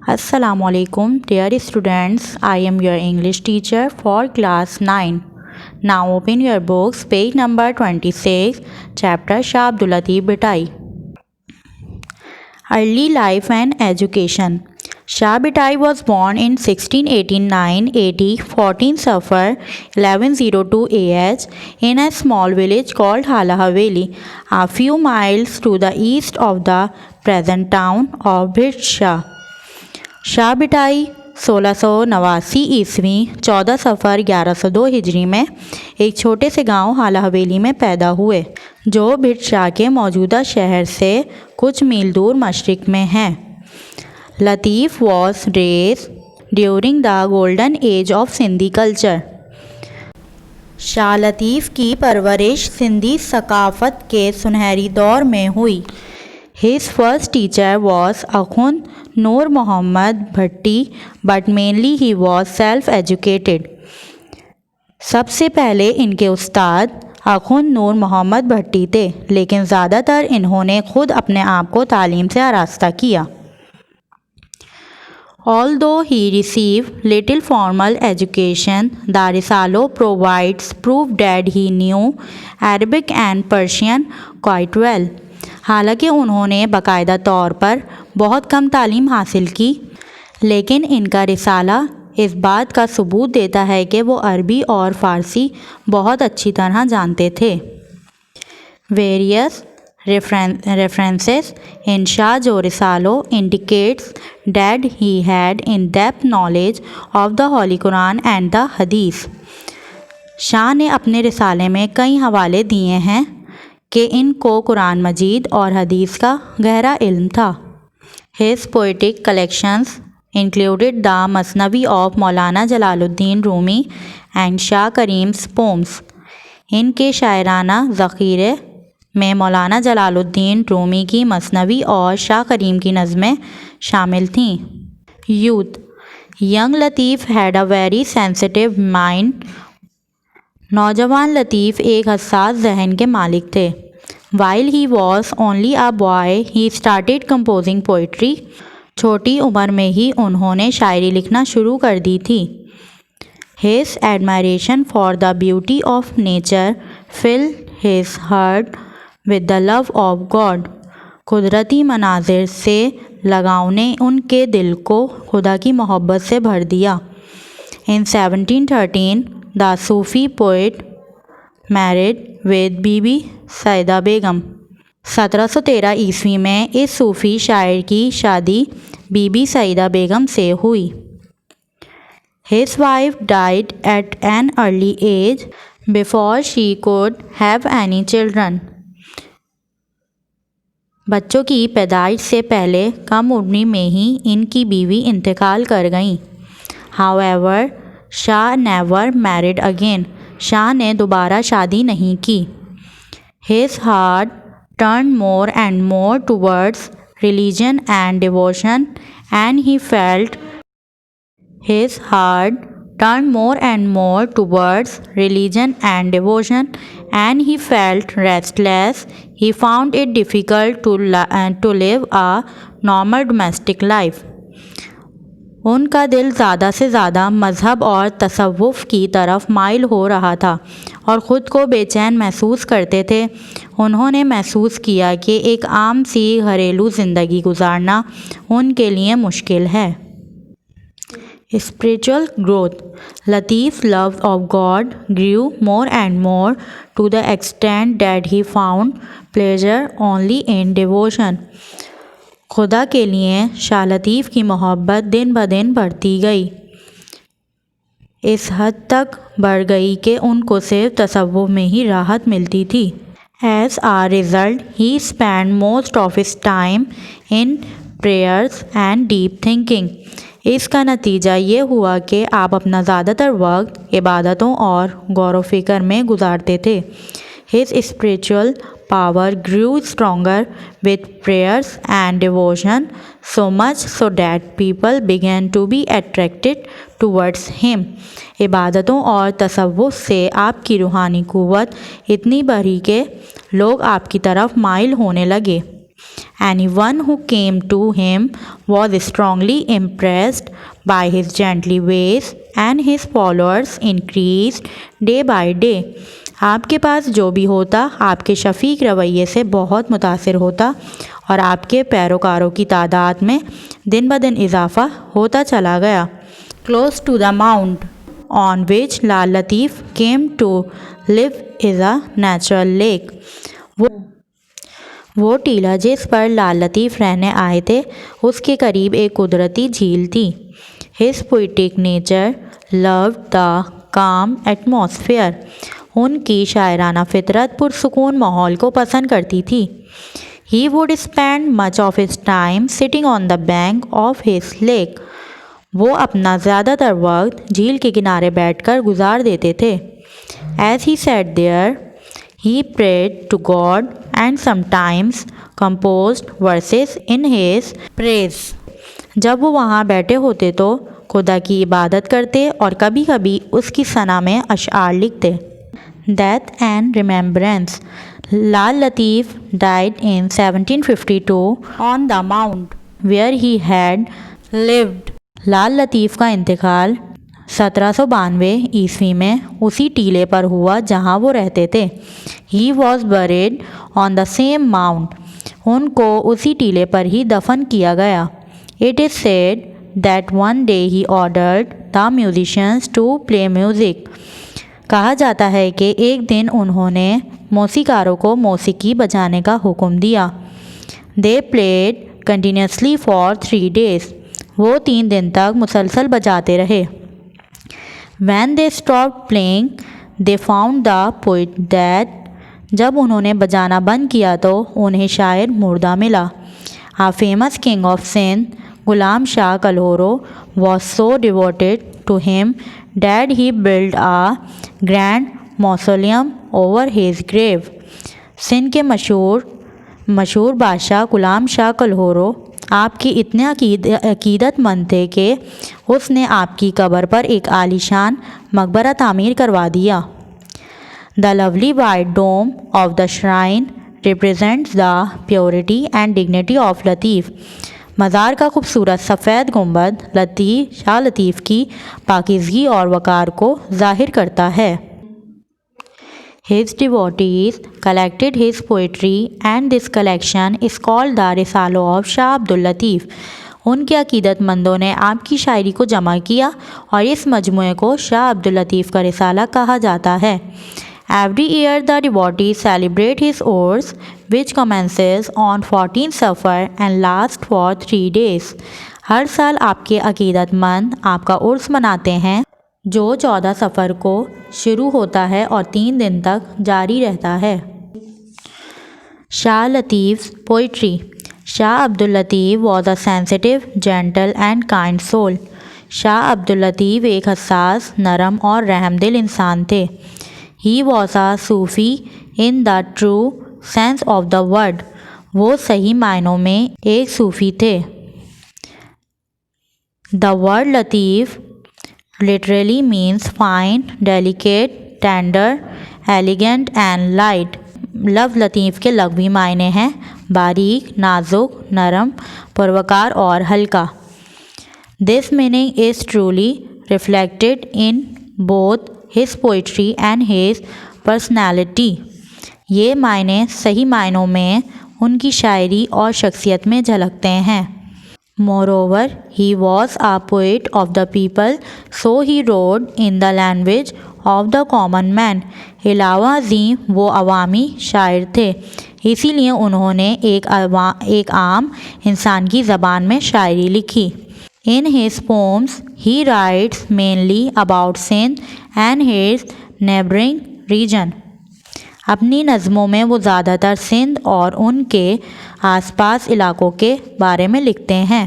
Assalamualaikum, dear students. I am your English teacher for class 9. Now open your books, page number 26, chapter Shah Abdul Latif Bhitai. Early life and education. Shah Bhitai was born in 1689 AD 14 Safar 1102 AH in a small village called Hala Haveli, a few miles to the east of the present town of Bhirsha. Shah बिटाई 1689 ईस्वी 14 सफ़र 1102 हिजरी में एक छोटे से गांव हाला हवेली में पैदा हुए, जो भिटशाह के मौजूदा शहर से कुछ मील दूर मशरिक़ में है। Latif was raised during the golden age of Sindhi culture. Shah Latif की परवरिश सिंधी सकाफ़त के सुनहरी दौर में हुई। His first teacher was Akhund Nur Muhammad Bhatti, but mainly he was self-educated. सबसे पहले इनके उस्ताद अखुंद नूर मोहम्मद भट्टी थे, लेकिन ज़्यादातर इन्होंने खुद अपने आप को तालीम से आरास्ता किया। Although he received little formal education, the Risalo provides proof that he knew Arabic and Persian quite well. हालांकि उन्होंने बाकायदा तौर पर बहुत कम तालीम हासिल की, लेकिन इनका रिसाला इस बात का सबूत देता है कि वो अरबी और फ़ारसी बहुत अच्छी तरह जानते थे। Various references in Shah Jo Risalo indicates that he had in-depth knowledge of the Holy Quran and the Hadith. Shah ने अपने रिसाले में कई हवाले दिए हैं कि इनको कुरान मजीद और हदीस का गहरा इल्म था। His poetic collections included the Masnavi of Maulana Jalaluddin Rumi and Shah Karim's poems. इनके शायराना ज़ख़ीरे में मौलाना जलालुद्दीन रूमी की मसनवी और शाह करीम की नज़में शामिल थीं। Youth young Latif had a very sensitive mind. नौजवान लतीफ़ एक हसास जहन के मालिक थे। While he was only a boy, he started composing poetry. छोटी उम्र में ही उन्होंने शायरी लिखना शुरू कर दी थी। His admiration for the beauty of nature filled his heart with the love of God. कुदरती मनाजिर से लगाव ने उनके दिल को खुदा की मोहब्बत से भर दिया। In 1713, the Sufi poet married with बीबी सईदा बेगम। 1713 ईस्वी में इस सूफ़ी शायर की शादी बीबी सईदा बेगम से हुई। His wife died at an early age before she could have any children. बच्चों की पैदाइश से पहले कम उम्र में ही इनकी बीवी इंतकाल कर गईं। However, Shah never married again. Shah ने दोबारा शादी नहीं की। His heart turned more and more towards religion and devotion, and he felt restless. He found it difficult to live a normal domestic life. उनका दिल ज़्यादा से ज़्यादा मज़हब और तसव्वुफ़ की तरफ माइल हो रहा था और ख़ुद को बेचैन महसूस करते थे। उन्होंने महसूस किया कि एक आम सी घरेलू ज़िंदगी गुजारना उनके लिए मुश्किल है। Spiritual growth. Latif's love of God grew more and more to the extent that he found pleasure only in devotion. खुदा के लिए शाह लतीफ़ की मोहब्बत दिन ब दिन बढ़ती गई। इस हद तक बढ़ गई कि उनको सिर्फ तसव्वुफ़ में ही राहत मिलती थी। As a result, he spent most of his time in prayers and deep thinking. इसका नतीजा ये हुआ कि आप अपना ज़्यादातर वक्त इबादतों और गौर व फ़िक्र में गुजारते थे। His spiritual power grew stronger with prayers and devotion, so much so that people began to be attracted towards him. इबादतों और तसव्वुफ़ से आपकी रूहानी क़ुव्वत इतनी बढ़ी कि लोग आपकी तरफ माइल होने लगे। Anyone who came to him was strongly impressed by his gently ways and his followers increased day by day. आपके पास जो भी होता आपके शफीक रवैये से बहुत मुतासिर होता और आपके पैरोकारों की तादाद में दिन ब दिन इजाफ़ा होता चला गया. Close to the mount on which Lal Latif came to live is a natural lake. वो टीला जिस पर लाल लतीफ़ रहने आए थे उसके करीब एक कुदरती झील थी. His poetic nature loved the calm atmosphere. उनकी शायराना फितरत पुरसुकून माहौल को पसंद करती थी. He would spend much of his time sitting on the bank of his lake. वो अपना ज़्यादातर वक्त झील के किनारे बैठकर गुजार देते थे. As he sat there, he prayed to God and sometimes composed verses in his praise. जब वो वहाँ बैठे होते तो खुदा की इबादत करते और कभी कभी उसकी सना में अशआर लिखते. Death and Remembrance. Lal Latif died in 1752 on the mount where he had lived. लाल लतीफ़ का इंतकाल 1792 ईस्वी में उसी टीले पर हुआ जहाँ वो रहते थे. He was buried on the same mount. उनको उसी टीले पर ही दफन किया गया. It is said that one day he ordered the musicians to play music. कहा जाता है कि एक दिन उन्होंने मौसीकारों को मौसीकी बजाने का हुक्म दिया. They played continuously for 3 days. वो 3 दिन तक मुसलसल बजाते रहे. When they stopped playing, they found the poet dead. जब उन्होंने बजाना बंद किया तो उन्हें शायर मुर्दा मिला. A famous king of Sindh, Ghulam Shah कल्होरो, was so devoted to him that he built a grand mausoleum over his grave. Sindh के मशहूर बादशाह गुलाम शाह कल्होरो आपकी इतने अकीदतमंद थे कि उसने आपकी कब्र पर एक आलीशान मकबरा तामीर करवा दिया. The lovely white dome of the shrine represents the purity and dignity of लतीफ़. मज़ार का खूबसूरत सफ़ेद गुंबद शाह लतीफ़ की पाकीज़गी और वक़ार को ज़ाहिर करता है. His devotees collected his poetry and this collection is called the Risalo of Shah Abdul Latif. उनके अकीदतमंदों ने आपकी शायरी को जमा किया और इस मजमूए को शाह अब्दुल लतीफ़ का रिसाला कहा जाता है. Every year the devotees celebrate his Urs, which commences on 14 Safar and lasts for 3 days. हर साल आपके अकीदतमंद आपका उर्स मनाते हैं जो 14 सफ़र को शुरू होता है और 3 दिन तक जारी रहता है. Shah Latif poetry. Shah Abdul Latif was a sensitive, gentle and kind soul. Shah Abdul Latif एक हसास, नरम और रहमदिल इंसान थे. He was a Sufi in the true sense of the word. वो सही मायनों में एक सूफ़ी थे. The word Latif literally means fine, delicate, tender, elegant and light. लफ्ज़ लतीफ़ के लग़वी मायने हैं बारीक, नाजुक, नरम, पुरवकार और हल्का. This meaning is truly reflected in both his poetry and his personality. ये मायने सही मायनों में उनकी शायरी और शख्सियत में झलकते हैं. Moreover, he was a poet of the people, so he wrote in the language of the common man. अलावा अज़ीम वो अवामी शायर थे, इसीलिए उन्होंने एक आम इंसान की ज़बान में शायरी लिखी. In his poems, he writes mainly about Sindh and his neighboring region. अपनी नज़मों में वो ज़्यादातर सिंध और उनके आसपास इलाकों के बारे में लिखते हैं.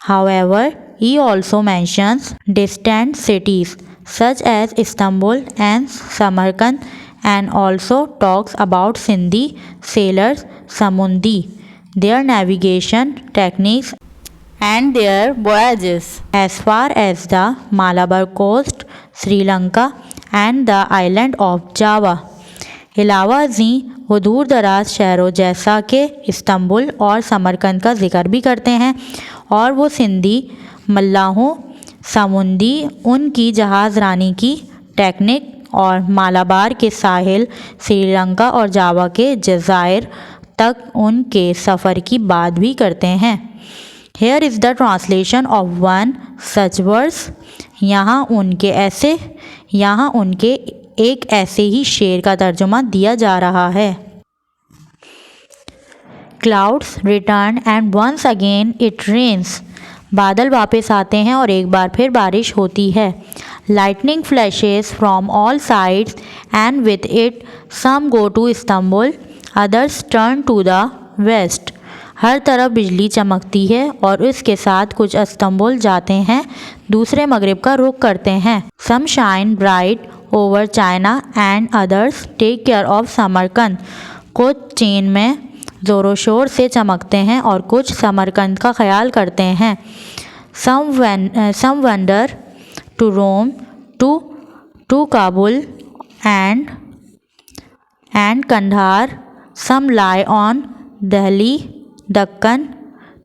However, he also mentions distant cities such as Istanbul and Samarkand and also talks about Sindhi sailors Samundi, their navigation techniques and their voyages as far as the Malabar coast, Sri Lanka and the island of Java. अलावा जी वो दूर दराज शहरों जैसा कि Istanbul और समरकंद का जिक्र भी करते हैं, और वो सिंधी मल्लाहों, समुंदी, उनकी जहाज़ रानी की टेक्निक और मालाबार के साहिल, श्रीलंका और जावा के जज़ायर तक उनके सफ़र की बात भी करते हैं। Here is the translation of one such verse. यहाँ उनके एक ऐसे ही शेर का तर्जुमा दिया जा रहा है। Clouds return and once again it rains. बादल वापस आते हैं और एक बार फिर बारिश होती है। Lightning flashes from all sides and with it some go to Istanbul, others turn to the west. हर तरफ बिजली चमकती है और इसके साथ कुछ इस्तांबुल जाते हैं, दूसरे मगरिब का रुख करते हैं। Some shine bright over China and others take care of Samarkand. कुछ चीन में ज़ोरों शोर से चमकते हैं और कुछ समरकंद का ख्याल करते हैं। Some wander to Rome, to Kabul and Kandahar. Some lie on Delhi, Deccan,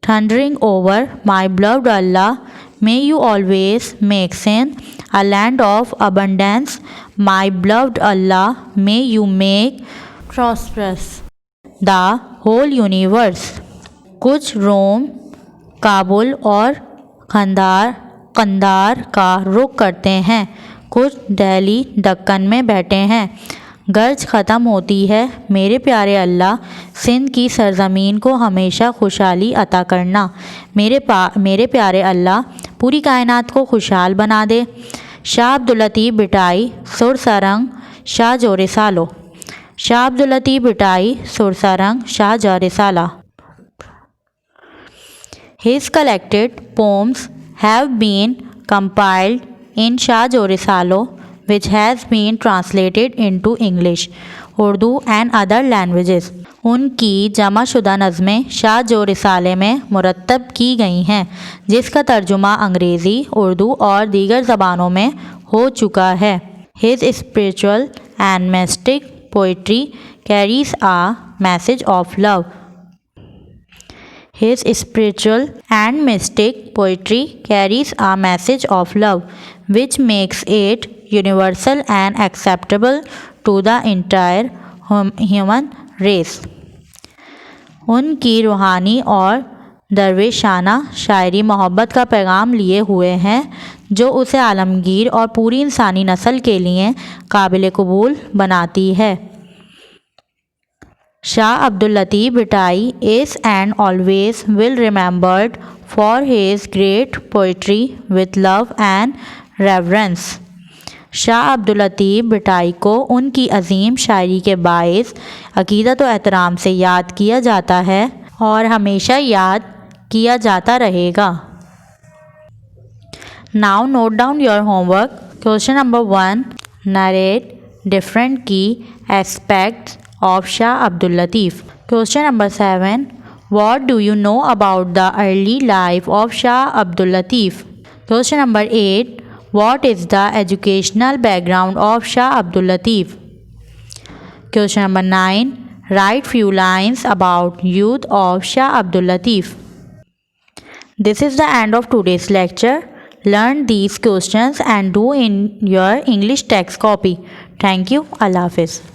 thundering over my beloved Allah. May you always make sin a land of abundance. My beloved Allah, may you make prosperous the whole universe. कुछ रोम, काबुल और कंधार का रुख करते हैं, कुछ दिल्ली, दक्कन में बैठे हैं। गर्ज ख़त्म होती है, मेरे प्यारे अल्लाह, सिंध की सरज़मीन को हमेशा खुशहाली अता करना। मेरे प्यारे अल्लाह, पूरी कायनात को खुशहाल बना दे। शाह अब्दुल लतीफ़ बिटाई सुरसरंग शाह जोरिसालो। शाह अब्दुल लतीफ़ बिटाई सुरसरंग Shah जोरिसाला। His collected poems have been compiled in Shah Jorisalo, which has been translated into English, Urdu and other languages. उनकी जमाशुदा नज़में शाह जो रिसाले में मुरत्तब की गई हैं, जिसका तर्जुमा अंग्रेज़ी, उर्दू और दीगर ज़बानों में हो चुका है। His spiritual and mystic poetry carries a message of love. His spiritual and mystic poetry carries a message of love, which makes it universal and acceptable to the entire human race. उनकी रूहानी और दरवेशाना शायरी मोहब्बत का पैगाम लिए हुए हैं, जो उसे आलमगीर और पूरी इंसानी नस्ल के लिए काबिल कबूल बनाती है। शाह अब्दुल लतीफ़ बिटाई is and always will remembered for his great poetry with love and reverence. Shah Abdul लतीफ़ बिटाई को उनकी अजीम शायरी के बाइस अक़ीदत व एहतराम से याद किया जाता है और हमेशा याद किया जाता रहेगा। Now note down your homework. Question number 1. Narrate different key aspects of Shah Abdul Latif. Question number 7. What do you know about the early life of Shah Abdul Latif? Question number 8. What is the educational background of Shah Abdul Latif? Question number 9. Write few lines about youth of Shah Abdul Latif. This is the end of today's lecture. Learn these questions and do in your English text copy. Thank you. Allah Hafiz.